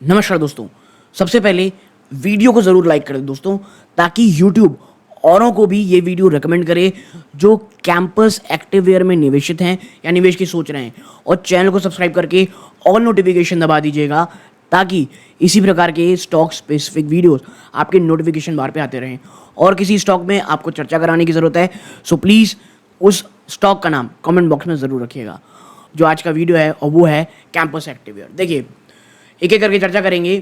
नमस्कार दोस्तों। सबसे पहले वीडियो को ज़रूर लाइक कर दें दोस्तों, ताकि यूट्यूब औरों को भी ये वीडियो रेकमेंड करे जो कैंपस एक्टिववेयर में निवेशित हैं या निवेश की सोच रहे हैं। और चैनल को सब्सक्राइब करके ऑल नोटिफिकेशन दबा दीजिएगा, ताकि इसी प्रकार के स्टॉक स्पेसिफिक वीडियोस आपके नोटिफिकेशन बार पे आते रहें। और किसी स्टॉक में आपको चर्चा कराने की ज़रूरत है, सो प्लीज़ उस स्टॉक का नाम कमेंट बॉक्स में ज़रूर रखिएगा। जो आज का वीडियो है और वो है कैंपस एक्टिववेयर। देखिए, एक एक करके चर्चा करेंगे।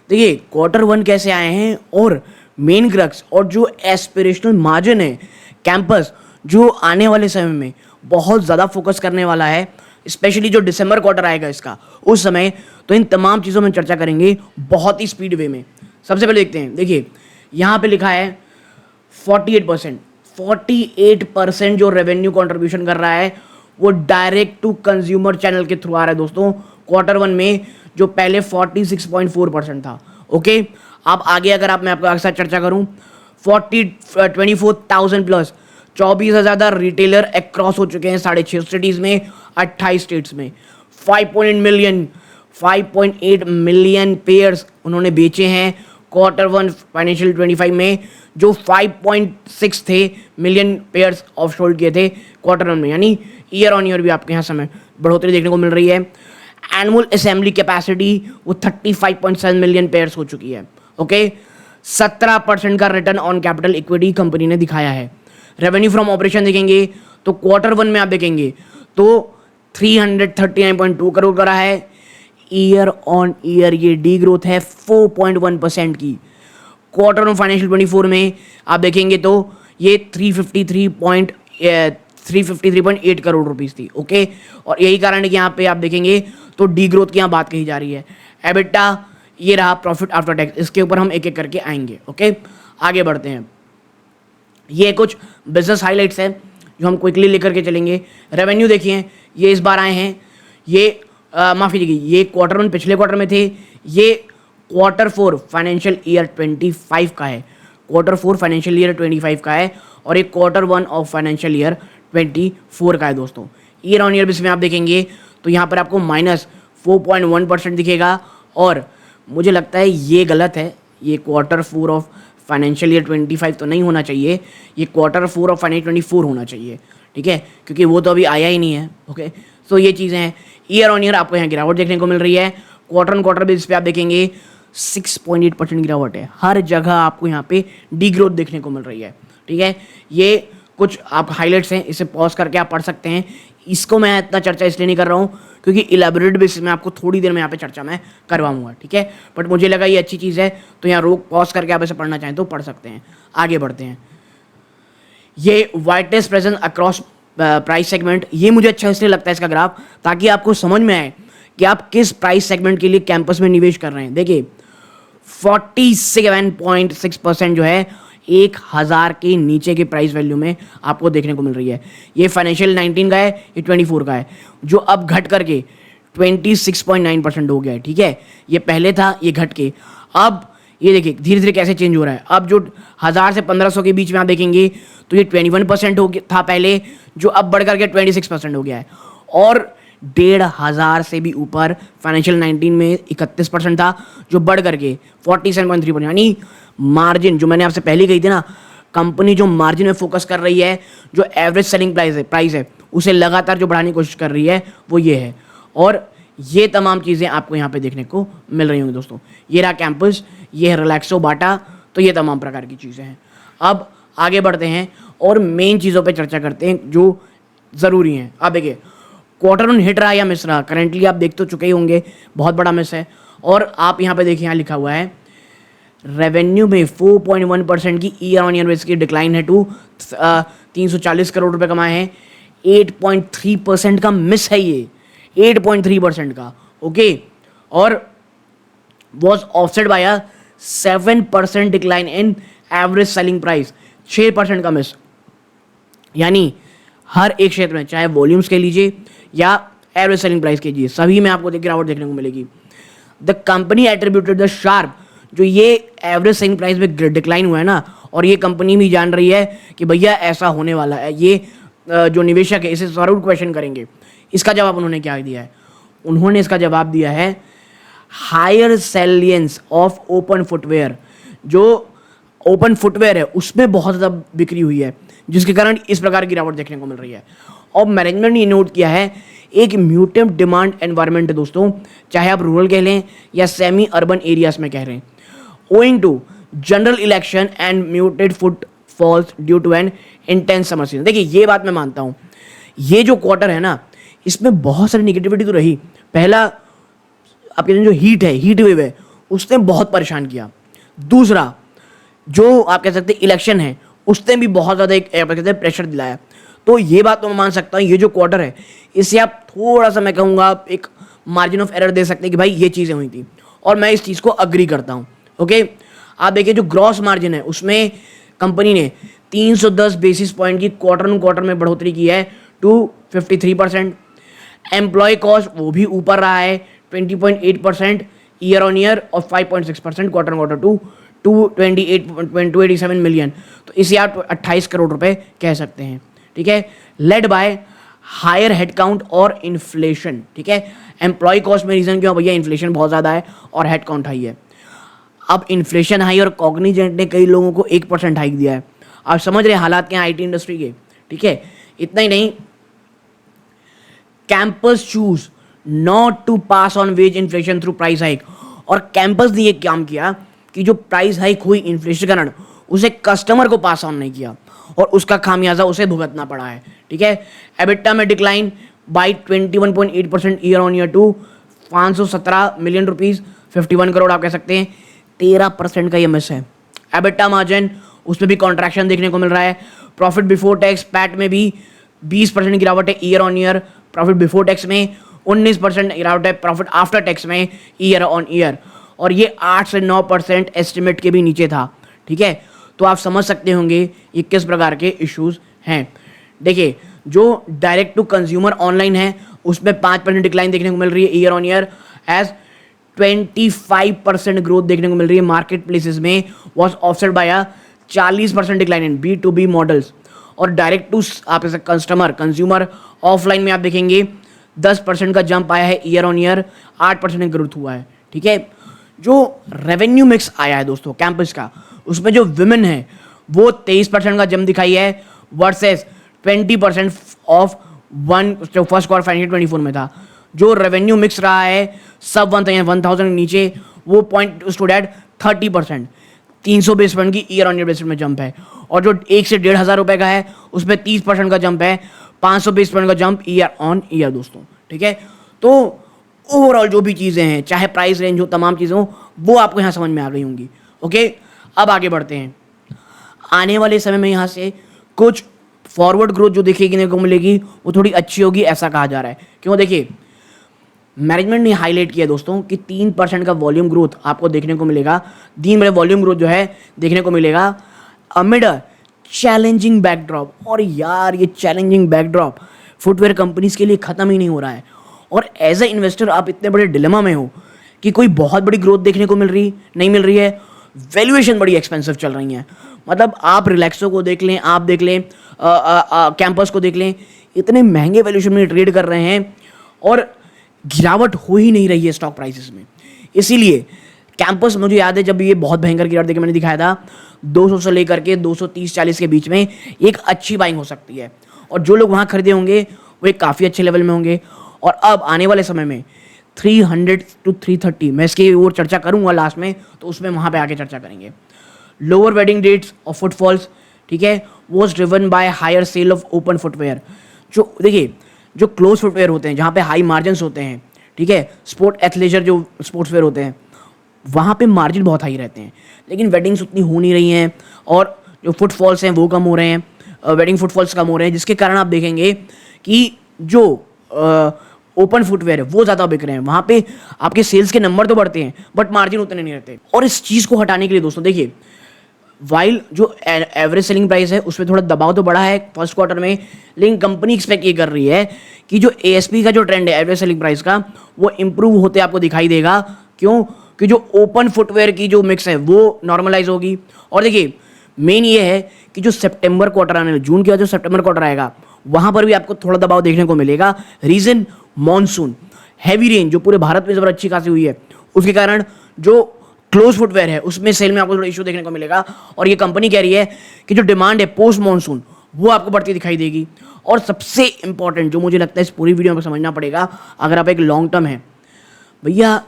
देखिए, Q1 कैसे आए हैं और मेन क्रक्स और जो एस्पिरेशनल मार्जिन है कैंपस, जो आने वाले समय में बहुत ज़्यादा फोकस करने वाला है, स्पेशली जो दिसंबर क्वार्टर आएगा इसका उस समय, तो इन तमाम चीज़ों में चर्चा करेंगे बहुत ही स्पीड वे में। सबसे पहले देखते हैं। देखिए, यहाँ पे लिखा है 48% जो रेवेन्यू कंट्रीब्यूशन कर रहा है वो डायरेक्ट टू कंज्यूमर चैनल के थ्रू आ रहा है दोस्तों Q1 में, जो पहले 46.4% था। ओके, अब आगे अगर मैं आपके साथ चर्चा करूं, 24,000 प्लस 24,000 ज़्यादा रिटेलर अक्रॉस हो चुके हैं 6.5 सिटीज़ में, 28 स्टेट्स में। 5.8 मिलियन पेयर्स उन्होंने बेचे हैं Q1 फाइनेंशियल 25 में, जो 5.6 थे मिलियन पेयर्स ऑफशोल्ड किए थे Q1 में। यानी ईयर ऑन ईयर भी आपके यहाँ समय बढ़ोतरी देखने को मिल रही है। एनुअल असेंबली कैपेसिटी वो 35.7 मिलियन पेयर्स हो चुकी है। ओके, 17% का return on capital equity company ने दिखाया है। रेवेन्यू फ्रॉम ऑपरेशन देखेंगे तो Q1 में आप देखेंगे तो 339.2 करोड़ का रहा है। ईयर ऑन ईयर ये डी ग्रोथ है 4.1% की। Q1 फाइनेंशियल 24 में आप देखेंगे तो ये 353.8 करोड़ रुपीस थी। ओके, और यही कारण है कि यहाँ पे आप देखेंगे तो डी ग्रोथ की यहाँ बात कही जा रही है। एबिटा ये रहा, प्रॉफिट आफ्टर टैक्स, इसके ऊपर हम एक एक करके आएंगे। ओके, आगे बढ़ते हैं। ये कुछ बिजनेस हाइलाइट्स हैं जो हम क्विकली लेकर के चलेंगे। रेवेन्यू देखिए, ये इस बार आए हैं, ये माफ़ी कीजिए, ये Q1 पिछले क्वार्टर में थे, ये Q4 फाइनेंशियल ईयर 25 का है। Q4 फाइनेंशियल ईयर 25 का है और एक Q1 ऑफ फाइनेंशियल ईयर 24 का है दोस्तों। ईयर ऑन ईयर बेस में आप देखेंगे तो यहाँ पर आपको -4.1% दिखेगा, और मुझे लगता है ये गलत है। ये Q4 ऑफ फाइनेंशियल ईयर 25 तो नहीं होना चाहिए, ये Q4 ऑफ फाइनेंशियल 24 होना चाहिए। ठीक है, क्योंकि वो तो अभी आया ही नहीं है। ओके, तो ये चीज़ें हैं। ईयर ऑन ईयर आपको यहाँ गिरावट देखने को मिल रही है। क्वार्टर बेस पे आप देखेंगे 6.8% गिरावट है। हर जगह आपको यहाँ पे डी ग्रोथ देखने को मिल रही है। ठीक है, ये कुछ आप हाइलाइट्स हैं, इसे पॉज करके आप पढ़ सकते हैं। इसको मैं इतना चर्चा इसलिए नहीं कर रहा हूँ क्योंकि इलेबोरेट बेसिस में आपको थोड़ी देर में यहाँ पे चर्चा मैं करवाऊंगा। ठीक है, बट मुझे लगा ये अच्छी चीज़ है तो यहाँ रोक पॉज करके आप इसे पढ़ना चाहें तो पढ़ सकते हैं। आगे बढ़ते हैं। ये whiteness present across price segment, ये मुझे अच्छा इसलिए लगता है इसका ग्राफ, ताकि आपको समझ में आए कि आप किस प्राइस सेगमेंट के लिए कैंपस में निवेश कर रहे हैं। देखिए, 47.6% जो है 1,000 के नीचे के प्राइस वैल्यू में आपको देखने को मिल रही है। ये फाइनेंशियल 19 का है, ये 24 का है, जो अब घट करके 26.9% हो गया है। ठीक है, ये पहले था, ये घट के अब ये देखिए धीरे धीरे कैसे चेंज हो रहा है। अब जो 1,000 से 1,500 के बीच में आप देखेंगे तो ये 21% हो गया था पहले, जो अब बढ़ करके 26% हो गया है। और 1,500 से भी ऊपर फाइनेंशियल 19 में 31% था, जो बढ़ करके 47.3%। यानी मार्जिन जो मैंने आपसे पहले कही थी ना, कंपनी जो मार्जिन में फोकस कर रही है, जो एवरेज सेलिंग प्राइस है उसे लगातार जो बढ़ाने की कोशिश कर रही है वो ये है। और ये तमाम चीज़ें आपको यहाँ पे देखने को मिल रही होंगी दोस्तों। ये रहा कैंपस, ये है रिलैक्सो, बाटा, तो ये तमाम प्रकार की चीज़ें हैं। अब आगे बढ़ते हैं और मेन चीज़ों पे चर्चा करते हैं जो ज़रूरी हैं। अब देखिए, Q1 हिट रहा या मिस रहा, करेंटली आप देख तो चुके ही होंगे, बहुत बड़ा मिस है। और आप यहाँ पे देखिए, यहाँ लिखा हुआ है रेवेन्यू में 4.1% की ईयर ऑन ईयर बेस की डिक्लाइन है टू 340 करोड़ रुपए कमाए हैं। 8.3% का मिस है ये, 8.3% का। ओके, और was offset by a 7% decline in average selling price, 6% का मिस। यानी हर एक क्षेत्र में, चाहे वॉल्यूम्स के लीजिए या एवरेज सेलिंग प्राइस के लीजिए, सभी में आपको गिरावट देखने को मिलेगी। The company attributed the sharp, जो ये एवरेज सेलिंग प्राइस में डिक्लाइन हुआ है ना, और ये कंपनी भी जान रही है कि भैया ऐसा होने वाला है, ये जो निवेशक है इसे जरूर क्वेश्चन करेंगे। इसका जवाब उन्होंने क्या दिया है? उन्होंने इसका जवाब दिया है हायर सेलियंस ऑफ ओपन फुटवेयर, जो ओपन फुटवेयर है उसमें बहुत ज़्यादा बिक्री हुई है, जिसके कारण इस प्रकार की गिरावट देखने को मिल रही है। और मैनेजमेंट ने ये नोट किया है एक म्यूटेड डिमांड एनवायरनमेंट है दोस्तों, चाहे आप रूरल कह लें या सेमी अर्बन एरियाज में कह रहे हैं, owing to general election and muted footfalls due to an intense summer season. देखिए ये बात मैं मानता हूँ, ये जो क्वार्टर है ना इसमें बहुत सारी निगेटिविटी तो रही। पहला आपके जो हीट वेव है उसने बहुत परेशान किया। दूसरा जो आप कह सकते हैं इलेक्शन है उसने भी बहुत ज़्यादा एक कहते हैं प्रेशर दिलाया। तो ये बात तो मैं मान सकता हूँ, ये जो क्वार्टर है इसे आप थोड़ा सा मैं कहूँगा एक मार्जिन ऑफ एरर दे सकते हैं कि भाई ये चीज़ें हुई थी, और मैं इस चीज़ को अग्री करता हूँ। ओके, आप देखिए जो ग्रॉस मार्जिन है उसमें कंपनी ने 310 बेसिस पॉइंट की क्वार्टर ऑन क्वार्टर में बढ़ोतरी की है टू 53%। एम्प्लॉय कॉस्ट वो भी ऊपर रहा है 20.8% ईयर ऑन ईयर और 5.6% quarter on quarter to 287 million. तो इसे आप 28 करोड़ रुपए कह सकते हैं। ठीक है, लेड बाय हायर हेडकाउंट और इन्फ्लेशन। ठीक है, एम्प्लॉय कॉस्ट में रीजन क्यों भैया, इन्फ्लेशन बहुत ज़्यादा है और हेडकाउंट हाई है। अब इन्फ्लेशन हाई और कॉग्निजेंट ने कई लोगों को 1% हाइक दिया है। आप समझ रहे हालात क्या आईटी इंडस्ट्री के। ठीक है, इतना ही नहीं, Campus choose not to pass on wage inflation through price hike. और कैंपस ने ये काम किया कि जो प्राइस हाइक हुई इन्फ्लेशन के कारण उसे कस्टमर को पास ऑन नहीं किया और उसका खामियाजा उसे भुगतना पड़ा है। ठीक है, एबिटा में decline by 21.8% year on year to 517 million rupees, 51 crore आप कह सकते हैं। 13% का ये मिस है। एबिटा मार्जिन उसमें भी कॉन्ट्रैक्शन देखने को मिल रहा है। प्रॉफिट बिफोर टैक्स पैट में भी 20% गिरावट है year on year, profit before tax में 19% गिरावट है, प्रॉफिट आफ्टर टैक्स में ईयर ऑन ईयर, और ये 8 से 9% एस्टिमेट के भी नीचे था। ठीक है, तो आप समझ सकते होंगे ये किस प्रकार के इश्यूज हैं। देखिए जो डायरेक्ट टू कंज्यूमर ऑनलाइन है उसमें 5% डिक्लाइन देखने को मिल रही है year on year, as 25% growth देखने को मिल रही है मार्केट प्लेसेस में, was offset by 40% decline in B2B models. और डायरेक्ट टू आप कस्टमर कंज्यूमर ऑफलाइन में आप देखेंगे 10% का जंप आया है ईयर ऑन ईयर, 8% ग्रोथ हुआ है। ठीक है, जो रेवेन्यू मिक्स आया है दोस्तों कैंपस का, उसमें जो विमेन है वो 23% का जंप दिखाई है वर्सेस 20% ऑफ जो फर्स्ट क्वार्टर फाइनेंशियल 24 में था। जो रेवेन्यू मिक्स रहा है सब 1000 के नीचे, वो point stood at 30%, 300 base point की ईयर ऑन ईयर बेसिस में जंप है। और जो 1 से 1,500 रुपए का है उसमें 30% का जंप है, 500 बेस पॉइंट का जंप ईयर ऑन ईयर दोस्तों। ठीक है, तो ओवरऑल जो भी चीज़ें हैं चाहे प्राइस रेंज हो, तमाम चीज़ें हो, वो आपको यहाँ समझ में आ गई होंगी। ओके, अब आगे बढ़ते हैं। आने वाले समय में यहाँ से कुछ फॉरवर्ड ग्रोथ जो देखने को मिलेगी वो थोड़ी अच्छी होगी ऐसा कहा जा रहा है। क्यों, देखिए मैनेजमेंट ने हाईलाइट किया दोस्तों कि 3% का वॉल्यूम ग्रोथ आपको देखने को मिलेगा। दिन भर वॉल्यूम ग्रोथ जो है देखने को मिलेगा अमिड चैलेंजिंग बैकड्रॉप। और यार ये चैलेंजिंग बैकड्रॉप फुटवेयर कंपनीज के लिए ख़त्म ही नहीं हो रहा है। और एज ए इन्वेस्टर आप इतने बड़े डिलेमा में हो कि कोई बहुत बड़ी ग्रोथ देखने को नहीं मिल रही है, वैल्यूएशन बड़ी एक्सपेंसिव चल रही है। मतलब आप रिलैक्सो को देख लें, आप देख लें कैंपस को देख लें, इतने महंगे वैल्यूएशन में ट्रेड कर रहे हैं और गिरावट हो ही नहीं रही है स्टॉक प्राइसेस में। इसीलिए कैंपस, मुझे याद है जब ये बहुत भयंकर गिरावट देखकर मैंने दिखाया था 200 से लेकर के 230-40 के बीच में एक अच्छी बाइंग हो सकती है, और जो लोग वहाँ खरीदे होंगे वो एक काफ़ी अच्छे लेवल में होंगे। और अब आने वाले समय में 300 to 330, मैं इसकी और चर्चा करूंगा लास्ट में, तो उसमें वहाँ पे आके चर्चा करेंगे। लोअर वेडिंग डेट्स और फुटफॉल्स, ठीक है, was driven by higher sale of open footwear. जो देखिए जो क्लोज फुटवेयर होते हैं जहाँ पे हाई मार्जिन होते हैं, ठीक है, स्पोर्ट एथलेजर जो स्पोर्ट्स वेयर होते हैं वहाँ पे मार्जिन बहुत हाई रहते हैं, लेकिन वेडिंग्स उतनी हो नहीं रही हैं और जो फुटफॉल्स हैं वो कम हो रहे हैं, वेडिंग फुटफॉल्स कम हो रहे हैं, जिसके कारण आप देखेंगे कि जो ओपन फुटवेयर है वो ज़्यादा बिक रहे हैं। वहाँ पे आपके सेल्स के नंबर तो बढ़ते हैं बट मार्जिन उतने नहीं रहते। और इस चीज़ को हटाने के लिए दोस्तों देखिए, वाइल जो एवरेज सेलिंग प्राइस है उसमें थोड़ा दबाव तो बढ़ा है फर्स्ट क्वार्टर में, लेकिन कंपनी एक्सपेक्ट ये कर रही है कि जो ASP का जो ट्रेंड है एवरेज सेलिंग प्राइस का वो इंप्रूव होते आपको दिखाई देगा। क्यों? कि जो ओपन फुटवेयर की जो मिक्स है वो नॉर्मलाइज होगी। और देखिए मेन ये है कि जो सितंबर क्वार्टर आने, जून के बाद जो सितंबर क्वार्टर आएगा वहाँ पर भी आपको थोड़ा दबाव देखने को मिलेगा। रीज़न, मॉनसून हैवी रेन जो पूरे भारत में ज़बर अच्छी खासी हुई है उसके कारण जो क्लोज फुटवेयर है उसमें सेल में आपको थोड़ा इशू देखने को मिलेगा। और ये कंपनी कह रही है कि जो डिमांड है पोस्ट मॉनसून वो आपको बढ़ती दिखाई देगी। और सबसे इंपॉर्टेंट जो मुझे लगता है इस पूरी वीडियो में समझना पड़ेगा, अगर आप एक लॉन्ग टर्म है भैया,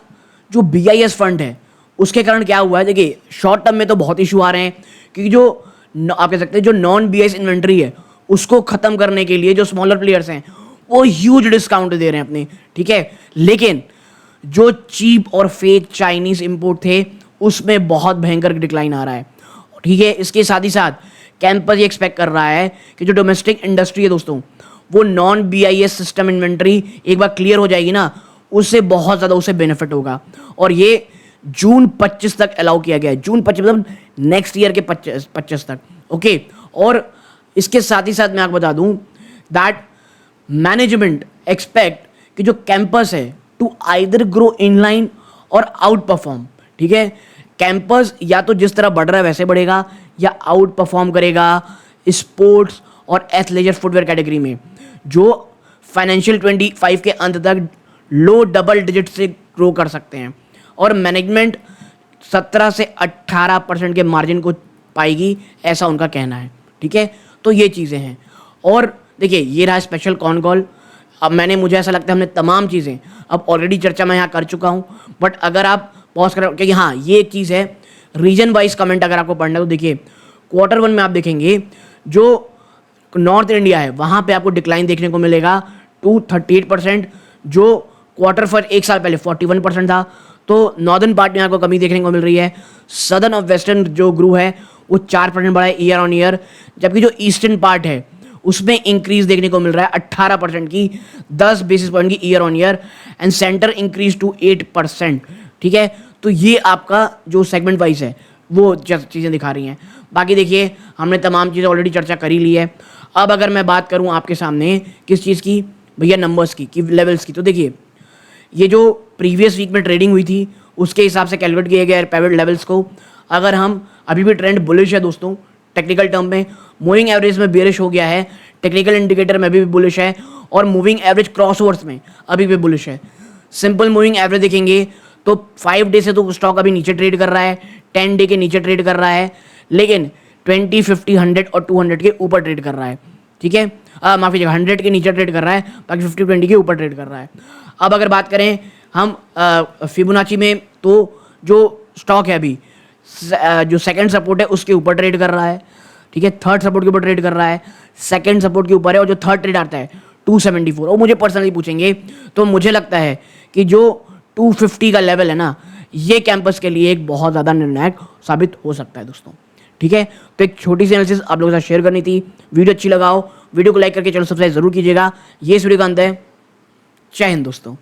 जो BIS फंड है उसके कारण क्या हुआ है, देखिए शॉर्ट टर्म में तो बहुत इशू आ रहे हैं क्योंकि जो आप कह सकते हैं जो नॉन BIS इन्वेंट्री है उसको खत्म करने के लिए जो स्मॉलर प्लेयर्स हैं वो ह्यूज डिस्काउंट दे रहे हैं अपने, ठीक है। लेकिन जो चीप और फेक चाइनीज इंपोर्ट थे उसमें बहुत भयंकर डिक्लाइन आ रहा है, ठीक है। इसके साथ ही साथ कैंपस ये एक्सपेक्ट कर रहा है कि जो डोमेस्टिक इंडस्ट्री है दोस्तों वो नॉन BIS सिस्टम इन्वेंट्री एक बार क्लियर हो जाएगी ना, उससे बहुत ज़्यादा उसे बेनिफिट होगा। और ये जून 25 तक अलाउ किया गया है, जून 25 मतलब नेक्स्ट ईयर के 25 तक, ओके। और इसके साथ ही साथ मैं आपको बता दूं दैट मैनेजमेंट एक्सपेक्ट कि जो कैंपस है टू आइदर ग्रो इनलाइन और आउट परफॉर्म, ठीक है। कैंपस या तो जिस तरह बढ़ रहा है वैसे बढ़ेगा या आउट परफॉर्म करेगा स्पोर्ट्स और एथलेजर फुटवेयर कैटेगरी में, जो फाइनेंशियल 25 के अंत तक लो डबल डिजिट से ग्रो कर सकते हैं। और मैनेजमेंट 17 से 18% के मार्जिन को पाएगी, ऐसा उनका कहना है, ठीक है। तो ये चीज़ें हैं। और देखिए ये रहा स्पेशल कॉन कॉल। अब मुझे ऐसा लगता है हमने तमाम चीज़ें अब ऑलरेडी चर्चा मैं यहाँ कर चुका हूँ, बट अगर आप पॉज करें क्योंकि हाँ ये एक चीज़ है रीजन वाइज कमेंट अगर आपको पढ़ना है तो देखिए Q1 में आप देखेंगे जो नॉर्थ इंडिया है वहाँ पे आपको डिक्लाइन देखने को मिलेगा टू 38%, जो क्वार्टर फॉर एक साल पहले 41% था। तो नॉर्दर्न पार्ट में आपको कमी देखने को मिल रही है। सदर्न और वेस्टर्न जो ग्रू है वो 4% बढ़ा है ईयर ऑन ईयर, जबकि जो ईस्टर्न पार्ट है उसमें इंक्रीज देखने को मिल रहा है 18% की, 10 बेसिस पॉइंट की year on year, and centre increase to 8%, ठीक है। तो ये आपका जो सेगमेंट वाइज है वो चीज़ें दिखा रही हैं। बाकी देखिए हमने तमाम चीज़ें ऑलरेडी चर्चा कर ही ली है। अब अगर मैं बात करूं आपके सामने किस चीज़ की भैया, नंबर्स की लेवल्स की, तो देखिए ये जो प्रीवियस वीक में ट्रेडिंग हुई थी उसके हिसाब से कैलकुलेट किए गए पिवट लेवल्स को। अगर हम अभी भी ट्रेंड बुलिश है दोस्तों, टेक्निकल टर्म में मूविंग एवरेज में बेरिश हो गया है, टेक्निकल इंडिकेटर में अभी भी बुलिश है, और मूविंग एवरेज क्रॉसओवर्स में अभी भी बुलिश है। सिंपल मूविंग एवरेज देखेंगे तो 5 डे से तो स्टॉक अभी नीचे ट्रेड कर रहा है, 10 डे के नीचे ट्रेड कर रहा है, लेकिन 20, 50, 100 और 200 के ऊपर ट्रेड कर रहा है, ठीक है। माफ कीजिएगा 100 के नीचे ट्रेड कर रहा है, बाकी 50, 20 के ऊपर ट्रेड कर रहा है। अब अगर बात करें हम फिबोनाची में, तो जो स्टॉक है अभी जो सेकंड सपोर्ट है उसके ऊपर ट्रेड कर रहा है, ठीक है। थर्ड सपोर्ट के ऊपर ट्रेड कर रहा है, सेकंड सपोर्ट के ऊपर है, और जो थर्ड ट्रेड आता है 274। और मुझे पर्सनली पूछेंगे तो मुझे लगता है कि जो 250 का लेवल है ना, ये कैंपस के लिए एक बहुत ज़्यादा निर्णायक साबित हो सकता है दोस्तों, ठीक है। तो एक छोटी सी एनालिसिस आप लोगों के साथ शेयर करनी थी। वीडियो अच्छी लगाओ, वीडियो को लाइक करके चैनल सब्सक्राइब जरूर कीजिएगा। ये इस वीडियो का अंत है। जय हिंद दोस्तों।